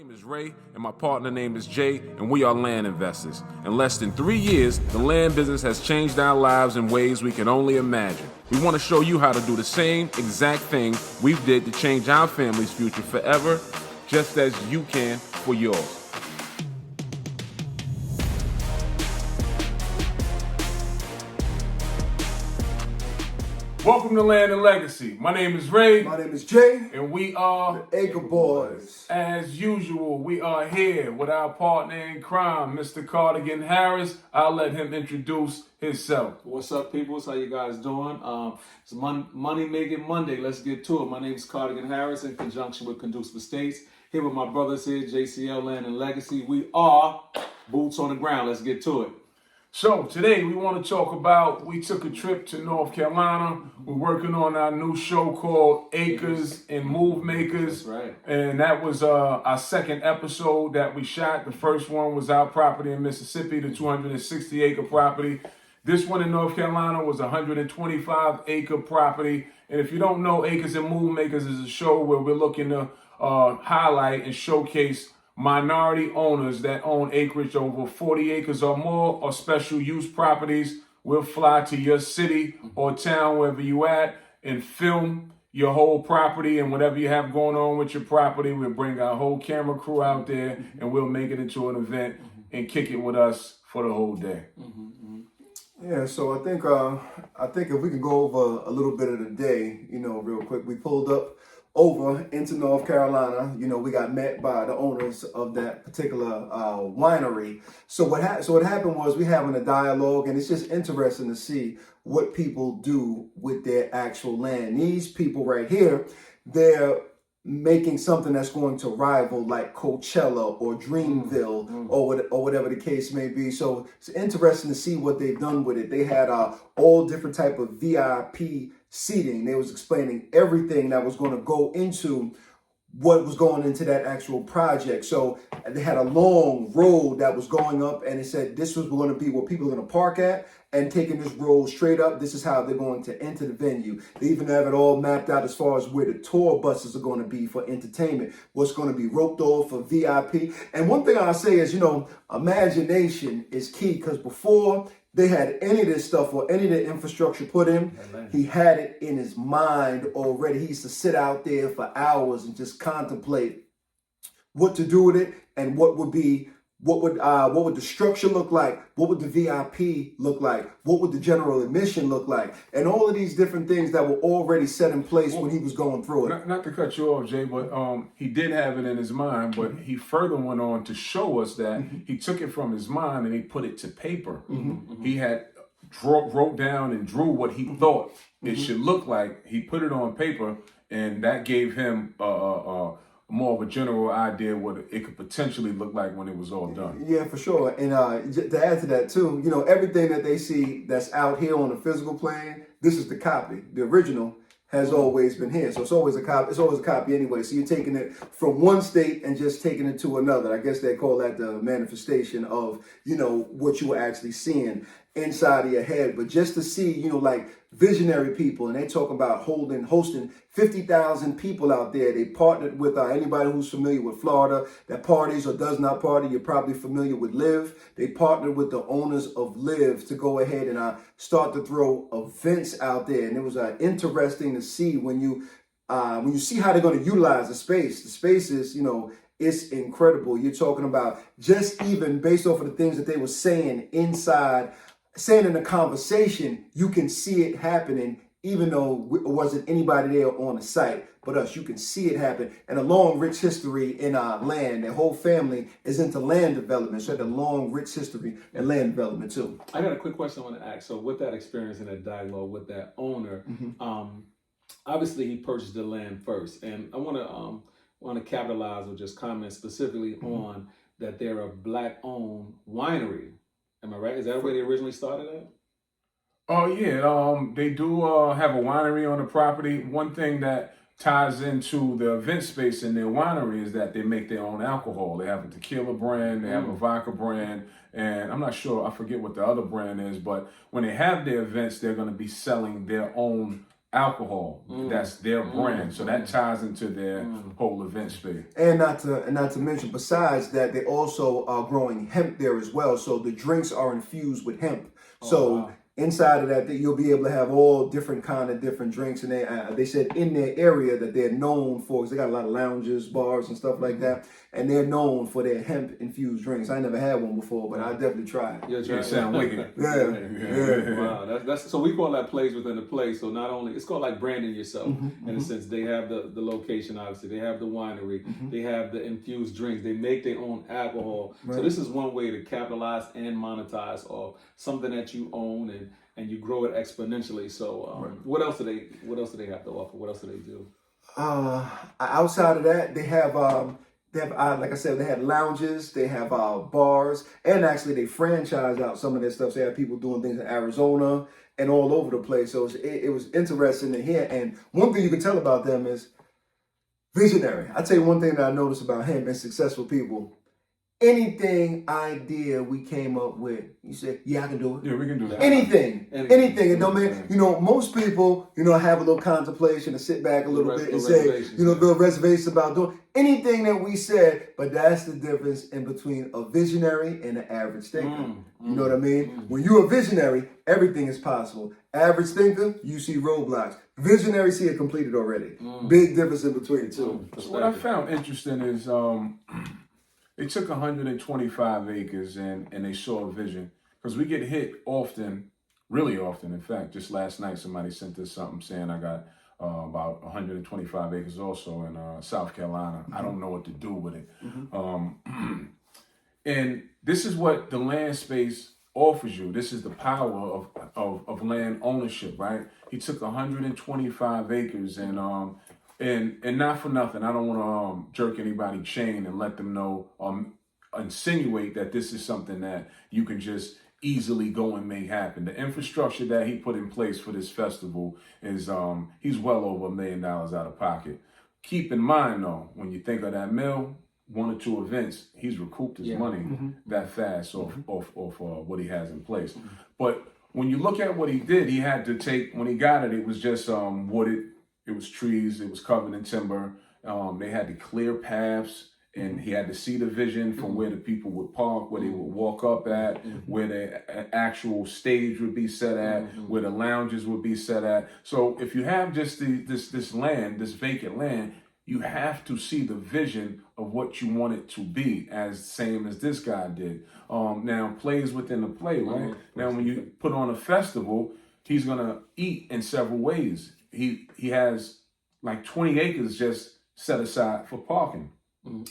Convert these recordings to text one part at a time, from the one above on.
name is Ray, and my partner name is Jay, and we are land investors. In less than 3 years, the land business has changed our lives in ways we can only imagine. We want to show you how to do the same exact thing we did to change our family's future forever, just as you can for yours. Welcome to Land and Legacy. My name is Ray. My name is Jay. And we are the Acre Boyzz. As usual, we are here with our partner in crime, Mr. Cardigan Harris. I'll let him introduce himself. What's up, peoples? How you guys doing? It's Money Making Monday. Let's get to it. My name is Cardigan Harris in conjunction with Conducive Estates. Here with my brothers here, JCL Land and Legacy. We are boots on the ground. Let's get to it. So today we want to talk about, we took a trip to North Carolina. We're working on our new show called Acres and Move Makers. That's right. And that was our second episode that we shot. The first one was our property in Mississippi, the 260 acre property. This one in North Carolina was 125 acre property. And if you don't know, Acres and Move Makers is a show where we're looking to highlight and showcase minority owners that own acreage over 40 acres or more or special use properties. We'll fly to your city or town, wherever you at, and film your whole property and whatever you have going on with your property. We'll bring our whole camera crew out there and we'll make it into an event and kick it with us for the whole day. Yeah, so I think if we can go over a little bit of the day, real quick. We pulled up over into North Carolina. We got met by the owners of that particular winery. So what happened was we having a dialogue, and it's just interesting to see what people do with their actual land. These people right here, they're making something that's going to rival like Coachella or Dreamville or whatever the case may be. So it's interesting to see what they've done with it. They had all different type of VIP seating. They was explaining everything that was going to go into what was going into that actual project. So they had a long road that was going up, and it said this was going to be where people are going to park at, and taking this road straight up, this is how they're going to enter the venue. They even have it all mapped out as far as where the tour buses are going to be for entertainment, what's going to be roped off for VIP. And one thing I'll say is, imagination is key, because before they had any of this stuff or any of the infrastructure put in, he had it in his mind already. He used to sit out there for hours and just contemplate what to do with it and what would the structure look like? What would the VIP look like? What would the general admission look like? And all of these different things that were already set in place when he was going through it. Not to cut you off, Jay, but he did have it in his mind, but he further went on to show us that he took it from his mind and he put it to paper. He had wrote down and drew what he thought it should look like. He put it on paper, and that gave him more of a general idea what it could potentially look like when it was all done. Yeah, for sure. And to add to that too, everything that they see that's out here on the physical plane, this is the copy. The original has always been here. So it's always a copy. It's always a copy anyway. So you're taking it from one state and just taking it to another. I guess they call that the manifestation of, what you were actually seeing inside of your head. But just to see, like visionary people, and they talk about hosting 50,000 people out there. They partnered with anybody who's familiar with Florida that parties or does not party. You're probably familiar with Live. They partnered with the owners of Live to go ahead and start to throw events out there. And it was interesting to see when you see how they're going to utilize the space. The space is, it's incredible. You're talking about just even based off of the things that they were saying in the conversation, you can see it happening, even though it wasn't anybody there on the site but us. You can see it happen. And a long, rich history in our land. Their whole family is into land development. So they had a long, rich history in land development too. I got a quick question I want to ask. So with that experience and that dialogue with that owner, obviously he purchased the land first. And I want to capitalize or just comment specifically on that they're a Black-owned winery. Am I right? Is that where they originally started at? Oh, yeah. They do have a winery on the property. One thing that ties into the event space in their winery is that they make their own alcohol. They have a tequila brand, they have a vodka brand, and I'm not sure, I forget what the other brand is, but when they have their events, they're going to be selling their own alcohol. That's their brand. So that ties into their whole event space. And not to mention, besides that, they also are growing hemp there as well. So the drinks are infused with hemp. So inside of that, you'll be able to have all different kind of different drinks. And they said in their area that they're known for, because they got a lot of lounges, bars, and stuff like that. And they're known for their hemp infused drinks. I never had one before, but I definitely tried. It sound wicked. Yeah. Wow, that's so we call that plays within the play. So not only it's called like branding yourself in a sense. They have the location, obviously. They have the winery. They have the infused drinks. They make their own alcohol. Right. So this is one way to capitalize and monetize off something that you own and you grow it exponentially. So what else do they have to offer? What else do they do? Outside of that, they have like I said, they have lounges, they have bars, and actually they franchise out some of their stuff. So they have people doing things in Arizona and all over the place. So it was interesting to hear. And one thing you can tell about them is visionary. I tell you one thing that I noticed about him and successful people. Anything idea we came up with, you said, yeah, I can do it. Yeah, we can do that. Anything. It don't mean, most people, have a little contemplation and sit back a little bit and say, the reservations about doing anything that we said, but that's the difference in between a visionary and an average thinker. You know what I mean? When you're a visionary, everything is possible. Average thinker, you see roadblocks. Visionary see it completed already. Big difference in between the two. So what I found interesting is, they took 125 acres and they saw a vision, because we get hit often, really often. In fact, just last night, somebody sent us something saying I got about 125 acres also in South Carolina. I don't know what to do with it. And this is what the land space offers you. This is the power of land ownership, right? He took 125 acres and not for nothing, I don't want to jerk anybody chain and let them know, insinuate that this is something that you can just easily go and make happen. The infrastructure that he put in place for this festival is, he's well over $1 million out of pocket. Keep in mind though, when you think of that mill, 1 or 2 events, he's recouped his money that fast off what he has in place. But when you look at what he did, he had to take, when he got it, it was just wooded. It was trees, it was covered in timber. They had to clear paths, and he had to see the vision from where the people would park, where they would walk up at, where the actual stage would be set at, where the lounges would be set at. So if you have just this land, this vacant land, you have to see the vision of what you want it to be, as same as this guy did. Now, plays within the play, right? Now, when you put on a festival, he's gonna eat in several ways. He has like 20 acres just set aside for parking.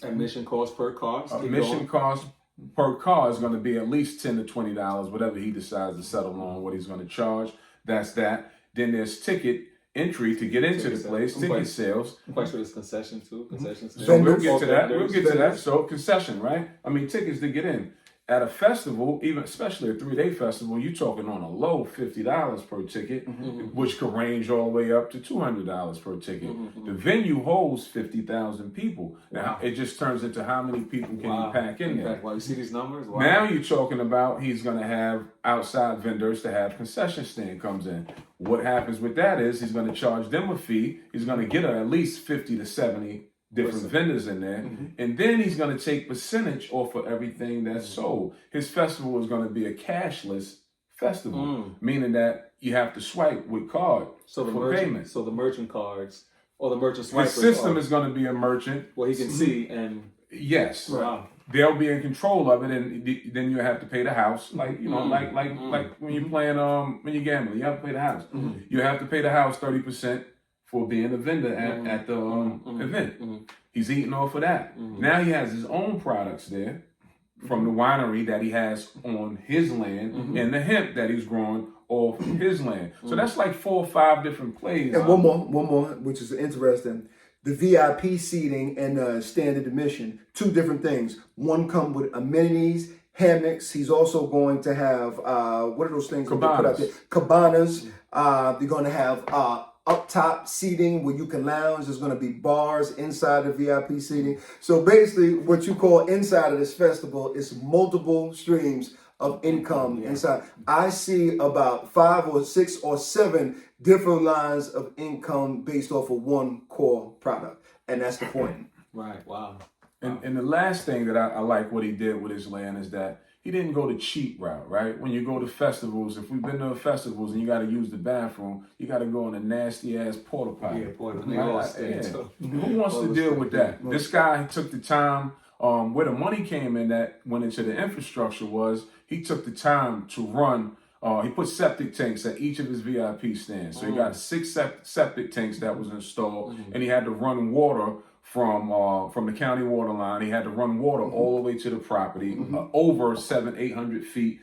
Admission cost per car. Admission cost per car is going to be at least $10 to $20, whatever he decides to settle on, what he's going to charge. That's that. Then there's ticket entry to get into the place, ticket sales. I'm quite sure there's concession too. So we'll get to that. So concession, right? I mean, tickets to get in. At a festival, even especially a 3-day festival, you're talking on a low $50 per ticket, which could range all the way up to $200 per ticket. The venue holds 50,000 people. Now it just turns into how many people can you pack in there. Wow, you see these numbers? Wow. Now you're talking about he's going to have outside vendors to have concession stand comes in. What happens with that is he's going to charge them a fee. He's going to get at least 50 to 70 different vendors in there, and then he's going to take percentage off of everything that's sold. His festival is going to be a cashless festival, meaning that you have to swipe with card for payment. So the merchant cards or the merchant swipers. The system is going to be a merchant. Well, he can see and yes, wow. They'll be in control of it, and then you have to pay the house, like like when you're playing when you're gambling, you have to pay the house. You have to pay the house 30%. For being a vendor at the event. He's eating off of that. Now he has his own products there from the winery that he has on his land and the hemp that he's growing off his land. So that's like 4 or 5 different plays. And one more, which is interesting. The VIP seating and standard admission, 2 different things. One come with amenities, hammocks. He's also going to have, what are those things? Cabanas. Cabanas. They're going to have up top seating where you can lounge. There's going to be bars inside the VIP seating. So basically what you call inside of this festival is multiple streams of income inside. I see about 5 or 6 or 7 different lines of income based off of one core product. And that's the point. Right. Wow. And the last thing that I like what he did with his land is that he didn't go the cheap route, right? When you go to festivals, if we've been to festivals and you got to use the bathroom, you got to go in a nasty ass porta potty. Yeah, they all stink. Who wants to deal with that? This guy took the time. Where the money came in that went into the infrastructure was he took the time to run. He put septic tanks at each of his VIP stands. So he got 6 septic tanks that was installed, and he had to run water from the county water line. He had to run water all the way to the property, over 700-800 feet.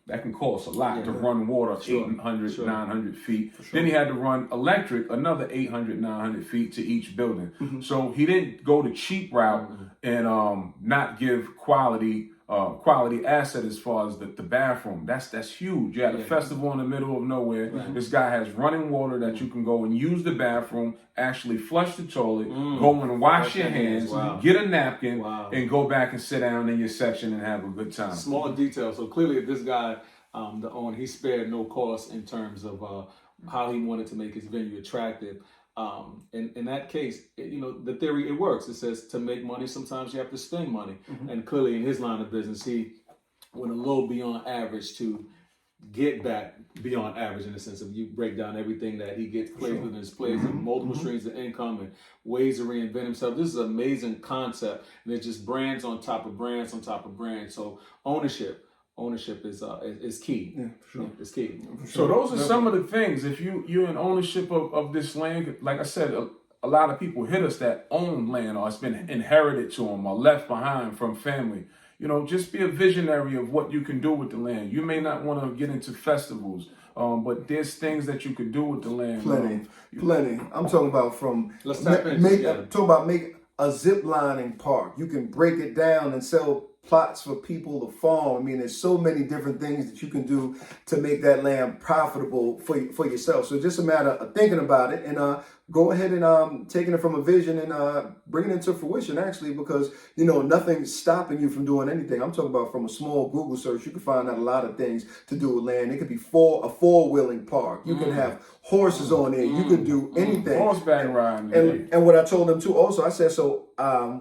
That can cost a lot to run water 800, 900 feet. Then he had to run electric another 800, 900 feet to each building. So he didn't go the cheap route and not give quality asset as far as the bathroom. That's huge. You had a festival in the middle of nowhere. This guy has running water that you can go and use the bathroom, actually flush the toilet, go and wash your hands, get a napkin, and go back and sit down in your section and have a good time. Small detail. So clearly this guy, the owner, he spared no cost in terms of how he wanted to make his venue attractive. In that case, the theory, it works. It says to make money, sometimes you have to spend money. And clearly in his line of business, he went a little beyond average to get back beyond average in the sense of you break down everything that he gets placed within his place and multiple streams of income and ways to reinvent himself. This is an amazing concept. And it's just brands on top of brands on top of brands. So ownership is key. Yeah, for sure. It's key. So those are some of the things. If you're in ownership of this land, like I said, a lot of people hit us that own land or it's been inherited to them or left behind from family. Just be a visionary of what you can do with the land. You may not want to get into festivals, but there's things that you could do with the land. Plenty. I'm talking about Let's tap in. Talking about make a zip lining park. You can break it down and sell plots for people to farm. I mean, there's so many different things that you can do to make that land profitable for yourself. So it's just a matter of thinking about it and go ahead and taking it from a vision and bringing it to fruition, actually, because, nothing's stopping you from doing anything. I'm talking about from a small Google search, you can find out a lot of things to do with land. It could be a four-wheeling park. You can have horses on there. You can do anything. Horseback riding. And what I told them too also, I said, so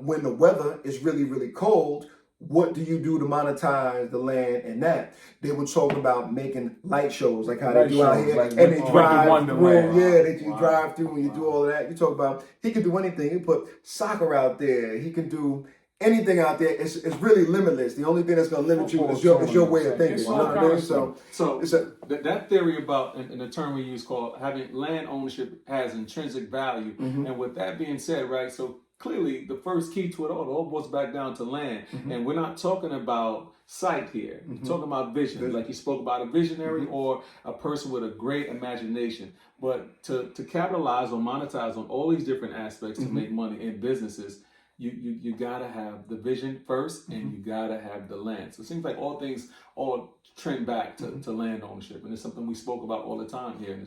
when the weather is really, really cold, what do you do to monetize the land and that? They were talking about making light shows, like how they do out here. And they drive through. You drive through and you do all of that. You talk about, he can do anything. He put soccer out there. He can do anything out there. It's really limitless. The only thing that's going to limit you is your way of thinking. You know what I mean? So that theory about, and the term we use called having land ownership has intrinsic value. And with that being said, right, so clearly, the first key to it all boils back down to land. And we're not talking about sight here. We're talking about vision. Like you spoke about a visionary or a person with a great imagination. But to capitalize or monetize on all these different aspects to make money in businesses, you gotta have the vision first and you gotta have the land. So it seems like all things all trend back to land ownership. And it's something we spoke about all the time here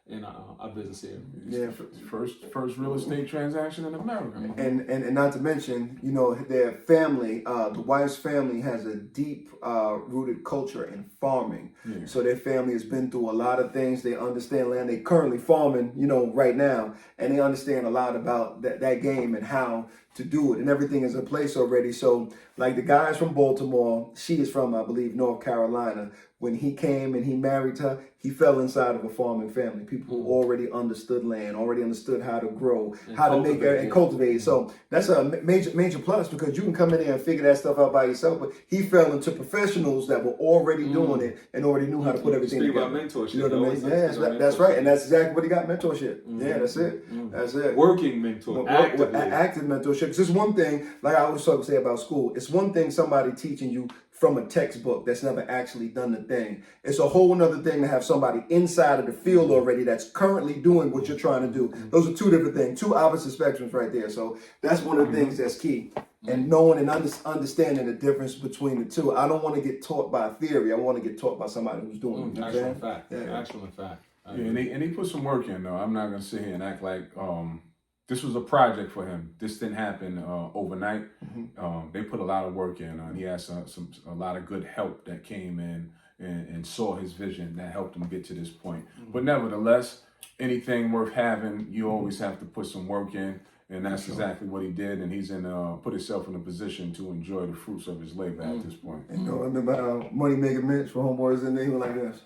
in our business here. Yeah, first real estate transaction in America. And not to mention, their family, the wife's family has a deep rooted culture in farming. Yeah. So their family has been through a lot of things. They understand land. They currently farming, right now, and they understand a lot about that game and how to do it, and everything is in place already. So like the guys from Baltimore, she is from, I believe, North Carolina. When he came and he married her, he fell inside of a farming family. People who already understood land, already understood how to grow, how to make it and cultivate. So that's a major plus, because you can come in there and figure that stuff out by yourself. But he fell into professionals that were already doing it and already knew how to put everything together. About mentorship. You know what I mean? Yeah, that's right. And that's exactly what he got, mentorship. Yeah, that's it. That's it. Working mentor. Active mentorship. Because it's one thing, like I always say about school, it's one thing somebody teaching you from a textbook that's never actually done the thing. It's a whole nother thing to have somebody inside of the field already that's currently doing what you're trying to do. Those are two different things, two opposite spectrums right there. So that's one of the things that's key. And knowing and understanding the difference between the two. I don't want to get taught by theory. I want to get taught by somebody who's doing it. Actual fact. Yeah. Actual fact. Yeah, and he put some work in, though. I'm not going to sit here and act like this was a project for him. This didn't happen overnight. They put a lot of work in. He had a lot of good help that came in and saw his vision that helped him get to this point. But nevertheless, anything worth having, you always have to put some work in. And that's exactly what he did, and he's put himself in a position to enjoy the fruits of his labor at this point. You know, I remember how Money Making Mitch for Homeboys in there, he was like this.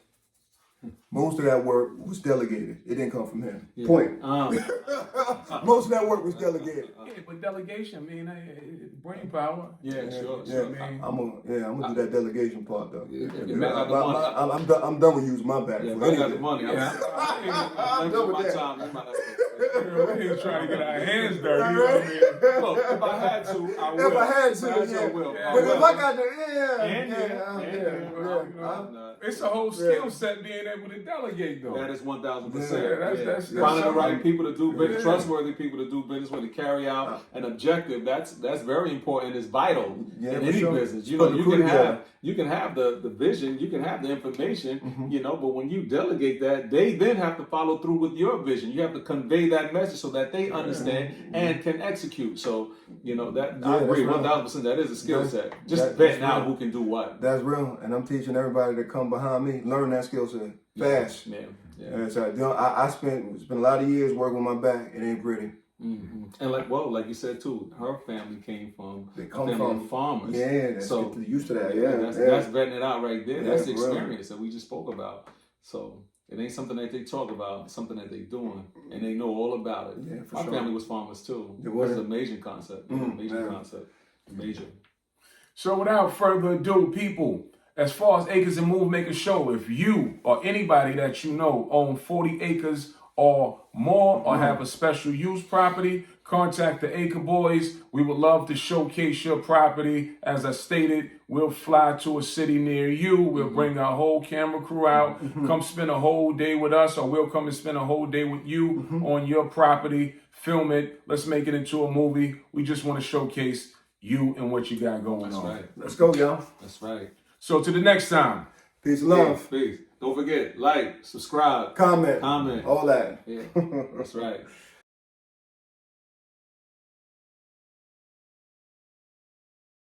Most of that work was delegated. It didn't come from him. Yeah. Point. Most of that work was delegated. Yeah, but delegation, I mean, brain power. Yeah, sure. I'm gonna do that delegation part though. I'm done with using my back. Yeah, for if I got the anything. money. I'm done with my time. You might have We ain't trying to get our hands dirty. You know what I mean? Look, if I had to, I will. If I had to, yeah. I will. But if I got It's a whole skill set being able to delegate, though. That is 1,000%. That's finding the right something. people to do business, trustworthy people to do business with, to carry out an objective. That's very important. It's vital in any business. You know, you can have the vision, you can have the information, you know, but when you delegate that, they then have to follow through with your vision. You have to convey that message so that they understand and can execute. So, you know, that I agree 1,000%. That is a skill set. Just vetting out who can do what. That's real, and I'm teaching everybody that come behind me learn that skill set fast. Yeah. So I spent a lot of years working with my back. It ain't pretty. And like you said too, her family came from farmers. Yeah, that's so get used to that. That's vetting it out right there. Yeah, That's the experience that we just spoke about. So it ain't something that they talk about. It's something that they doing, and they know all about it. Yeah, for Our sure. family was farmers too. It was. That's an amazing concept. Amazing concept. Major. So without further ado, people, as far as Acres and Move Make a Show, if you or anybody that you know own 40 acres or more or have a special use property, contact the Acre Boys. We would love to showcase your property. As I stated, we'll fly to a city near you. We'll bring our whole camera crew out. Come spend a whole day with us, or we'll come and spend a whole day with you on your property. Film it. Let's make it into a movie. We just want to showcase you and what you got going on. Right. Let's go, y'all. That's right. So to the next time. Peace and love. Peace. Don't forget, like, subscribe, Comment. comment. All that. Yeah, that's right.